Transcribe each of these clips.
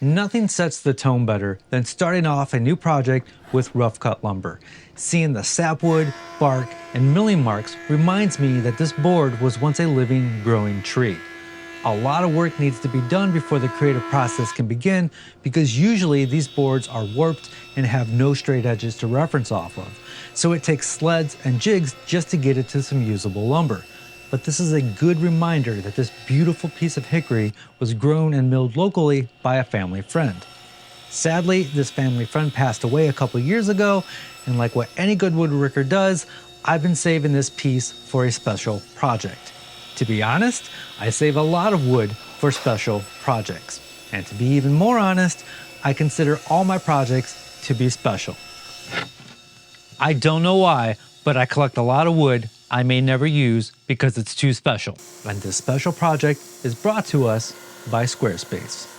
Nothing sets the tone better than starting off a new project with rough cut lumber. Seeing the sapwood, bark, and milling marks reminds me that this board was once a living, growing tree. A lot of work needs to be done before the creative process can begin, because usually these boards are warped and have no straight edges to reference off of. So it takes sleds and jigs just to get it to some usable lumber. But this is a good reminder that this beautiful piece of hickory was grown and milled locally by a family friend. Sadly, this family friend passed away a couple years ago, and like what any good woodworker does, I've been saving this piece for a special project. To be honest, I save a lot of wood for special projects. And to be even more honest, I consider all my projects to be special. I don't know why, but I collect a lot of wood I may never use because it's too special. And this special project is brought to us by Squarespace.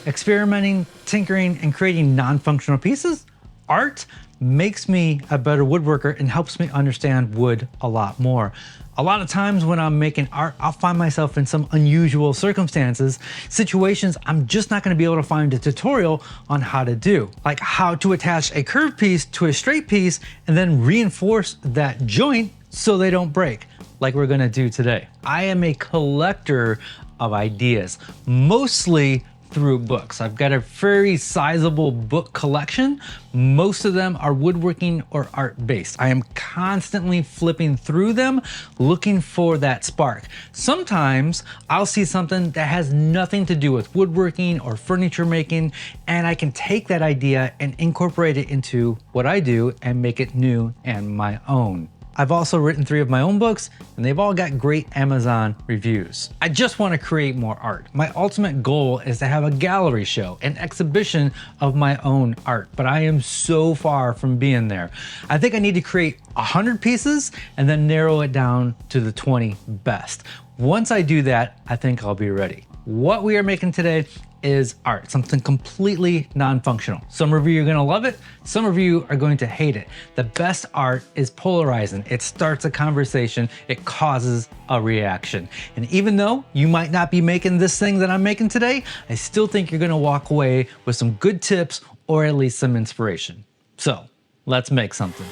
Experimenting, tinkering, and creating non-functional pieces, art, makes me a better woodworker and helps me understand wood a lot more. A lot of times when I'm making art, I'll find myself in some unusual circumstances, situations I'm just not going to be able to find a tutorial on how to do. Like how to attach a curved piece to a straight piece and then reinforce that joint so they don't break, like we're going to do today. I am a collector of ideas, mostly through books. I've got a very sizable book collection. Most of them are woodworking or art based. I am constantly flipping through them, looking for that spark. Sometimes I'll see something that has nothing to do with woodworking or furniture making, and I can take that idea and incorporate it into what I do and make it new and my own. I've also written 3 of my own books, and they've all got great Amazon reviews. I just want to create more art. My ultimate goal is to have a gallery show, an exhibition of my own art, but I am so far from being there. I think I need to create 100 pieces and then narrow it down to the 20 best. Once I do that, I think I'll be ready. What we are making today is art, something completely non-functional. Some of you are gonna love it, some of you are going to hate it. The best art is polarizing. It starts a conversation, it causes a reaction. And even though you might not be making this thing that I'm making today, I still think you're gonna walk away with some good tips or at least some inspiration. So let's make something.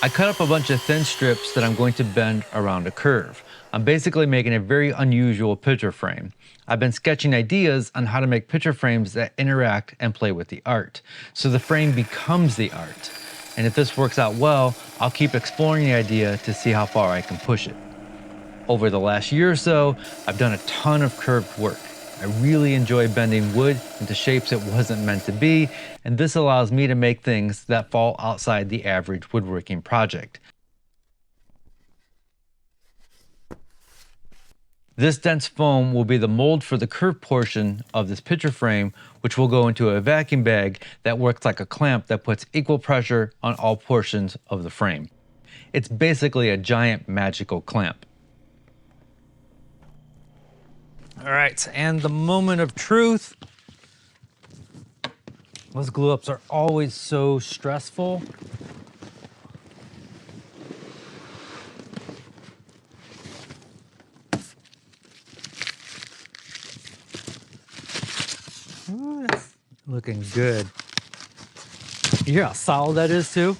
I cut up a bunch of thin strips that I'm going to bend around a curve. I'm basically making a very unusual picture frame. I've been sketching ideas on how to make picture frames that interact and play with the art, so the frame becomes the art. And if this works out well, I'll keep exploring the idea to see how far I can push it. Over the last year or so, I've done a ton of curved work. I really enjoy bending wood into shapes it wasn't meant to be, and this allows me to make things that fall outside the average woodworking project. This dense foam will be the mold for the curved portion of this picture frame, which will go into a vacuum bag that works like a clamp that puts equal pressure on all portions of the frame. It's basically a giant magical clamp. All right, and the moment of truth. Those glue ups are always so stressful. Ooh, that's looking good. You hear how solid that is too?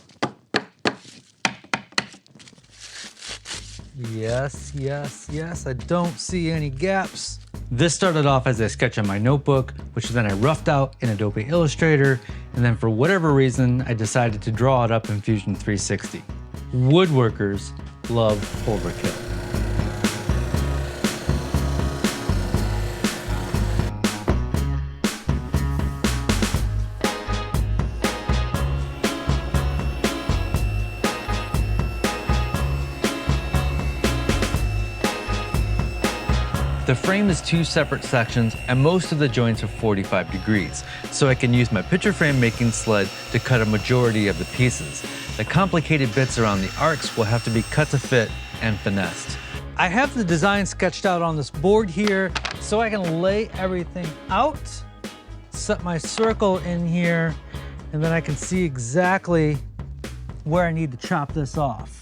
Yes, yes, yes, I don't see any gaps. This started off as a sketch on my notebook, which then I roughed out in Adobe Illustrator, and then for whatever reason, I decided to draw it up in Fusion 360. Woodworkers love overkill. The frame is 2 separate sections and most of the joints are 45 degrees, so I can use my picture frame making sled to cut a majority of the pieces. The complicated bits around the arcs will have to be cut to fit and finessed. I have the design sketched out on this board here so I can lay everything out, set my circle in here, and then I can see exactly where I need to chop this off.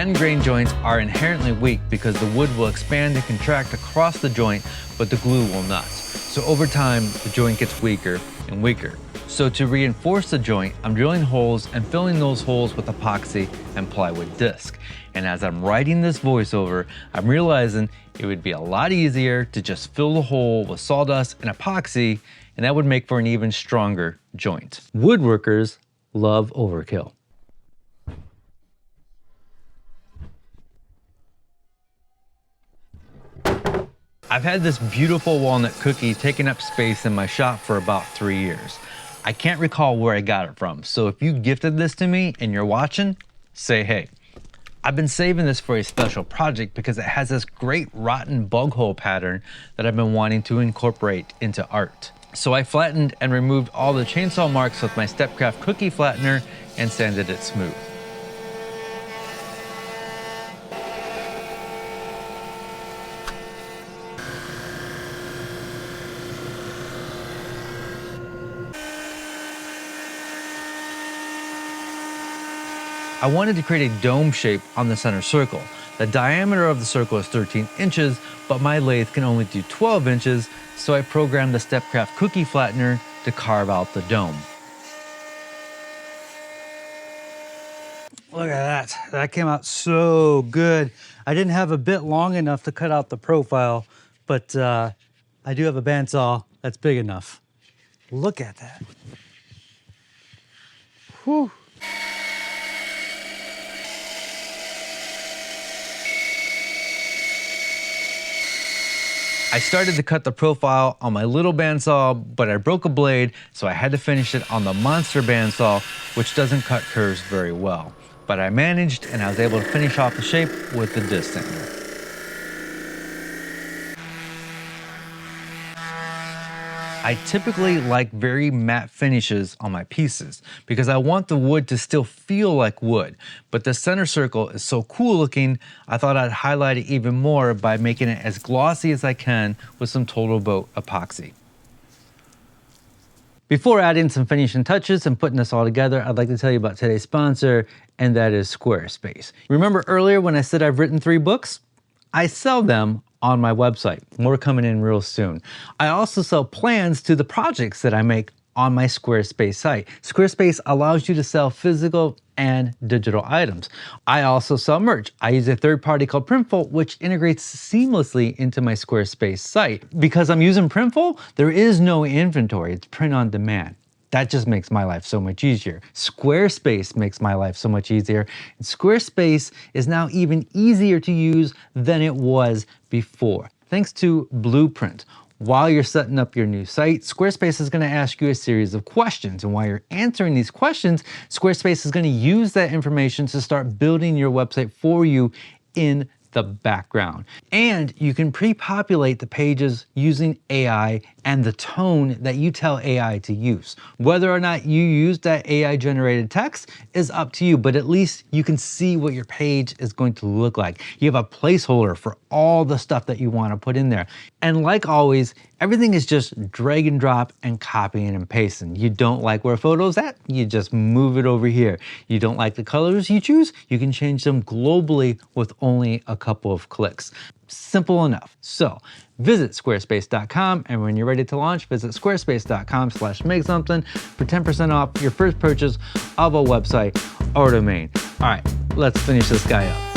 end grain joints are inherently weak because the wood will expand and contract across the joint, but the glue will not. So over time, the joint gets weaker and weaker. So to reinforce the joint, I'm drilling holes and filling those holes with epoxy and plywood disc. And as I'm writing this voiceover, I'm realizing it would be a lot easier to just fill the hole with sawdust and epoxy, and that would make for an even stronger joint. Woodworkers love overkill. I've had this beautiful walnut cookie taking up space in my shop for about 3 years. I can't recall where I got it from, so if you gifted this to me and you're watching, say hey. I've been saving this for a special project because it has this great rotten bug hole pattern that I've been wanting to incorporate into art. So I flattened and removed all the chainsaw marks with my Stepcraft cookie flattener and sanded it smooth. I wanted to create a dome shape on the center circle. The diameter of the circle is 13 inches, but my lathe can only do 12 inches, so I programmed the Stepcraft cookie flattener to carve out the dome. Look at that. That came out so good. I didn't have a bit long enough to cut out the profile, but I do have a bandsaw that's big enough. Look at that. Whew. I started to cut the profile on my little bandsaw, but I broke a blade, so I had to finish it on the monster bandsaw, which doesn't cut curves very well. But I managed, and I was able to finish off the shape with the disc sander. I typically like very matte finishes on my pieces because I want the wood to still feel like wood, but the center circle is so cool looking, I thought I'd highlight it even more by making it as glossy as I can with some Total Boat epoxy. Before adding some finishing touches and putting this all together, I'd like to tell you about today's sponsor, and that is Squarespace. Remember earlier when I said I've written 3 books? I sell them on my website. More coming in real soon. I also sell plans to the projects that I make on my Squarespace site. Squarespace allows you to sell physical and digital items. I also sell merch. I use a third party called Printful, which integrates seamlessly into my Squarespace site. Because I'm using Printful, there is no inventory. It's print on demand. That just makes my life so much easier. Squarespace makes my life so much easier. And Squarespace is now even easier to use than it was before, thanks to Blueprint. While you're setting up your new site, Squarespace is going to ask you a series of questions. And while you're answering these questions, Squarespace is going to use that information to start building your website for you in the background. And you can pre-populate the pages using AI and the tone that you tell AI to use. Whether or not you use that AI generated text is up to you, but at least you can see what your page is going to look like. You have a placeholder for all the stuff that you want to put in there. And like always, everything is just drag and drop and copying and pasting. You don't like where a photo's at, you just move it over here. You don't like the colors you choose, you can change them globally with only a couple of clicks. Simple enough. So visit squarespace.com, and when you're ready to launch, visit squarespace.com/make something for 10% off your first purchase of a website or domain. All right, let's finish this guy up.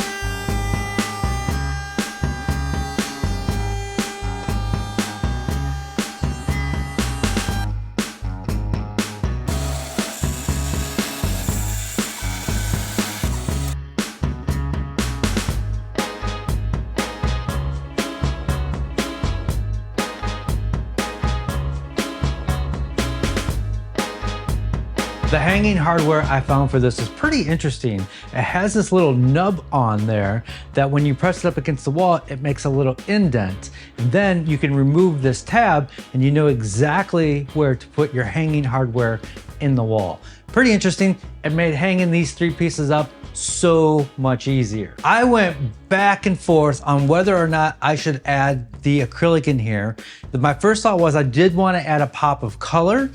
The hanging hardware I found for this is pretty interesting. It has this little nub on there that when you press it up against the wall, it makes a little indent. And then you can remove this tab and you know exactly where to put your hanging hardware in the wall. Pretty interesting. It made hanging these 3 pieces up so much easier. I went back and forth on whether or not I should add the acrylic in here. My first thought was I did want to add a pop of color,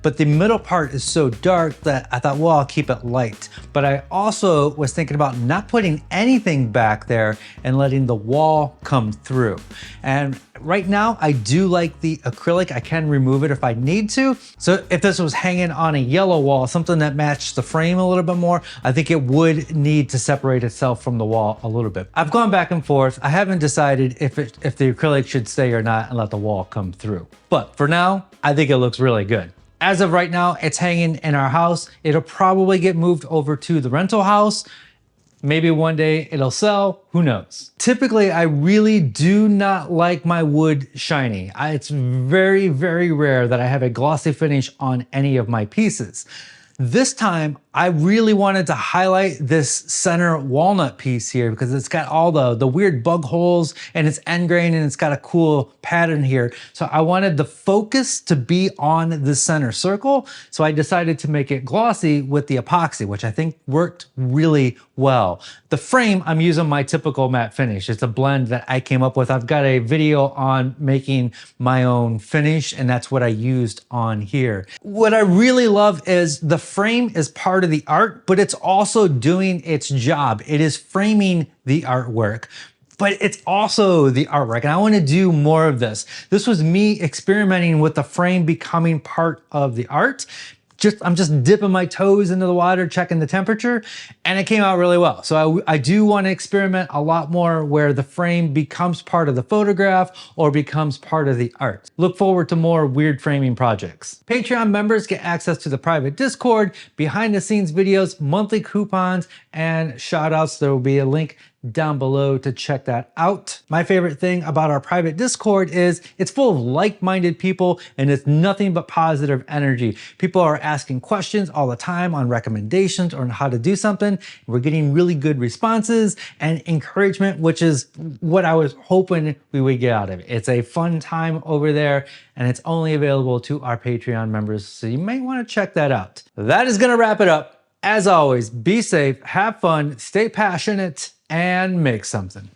but the middle part is so dark that I thought, well, I'll keep it light. But I also was thinking about not putting anything back there and letting the wall come through. And right now I do like the acrylic. I can remove it if I need to. So if this was hanging on a yellow wall, something that matched the frame a little bit more, I think it would need to separate itself from the wall a little bit. I've gone back and forth. I haven't decided if the acrylic should stay or not and let the wall come through. But for now, I think it looks really good. As of right now, it's hanging in our house. It'll probably get moved over to the rental house. Maybe one day it'll sell, who knows? Typically, I really do not like my wood shiny. It's very, very rare that I have a glossy finish on any of my pieces. This time, I really wanted to highlight this center walnut piece here because it's got all the weird bug holes and it's end grain and it's got a cool pattern here. So I wanted the focus to be on the center circle. So I decided to make it glossy with the epoxy, which I think worked really well. The frame, I'm using my typical matte finish. It's a blend that I came up with. I've got a video on making my own finish and that's what I used on here. What I really love is the frame is part of the art, but it's also doing its job. It is framing the artwork, but it's also the artwork. And I want to do more of this. This was me experimenting with the frame becoming part of the art. I'm just dipping my toes into the water, checking the temperature, and it came out really well. So I do want to experiment a lot more where the frame becomes part of the photograph or becomes part of the art. Look forward to more weird framing projects. Patreon members get access to the private Discord, behind the scenes videos, monthly coupons, and shout outs. There will be a link down below to check that out. My favorite thing about our private Discord is it's full of like-minded people and it's nothing but positive energy. People are asking questions all the time on recommendations or on how to do something. We're getting really good responses and encouragement, which is what I was hoping we would get out of it. It's a fun time over there and it's only available to our Patreon members. So you might want to check that out. That is going to wrap it up. As always, be safe, have fun, stay passionate, and make something.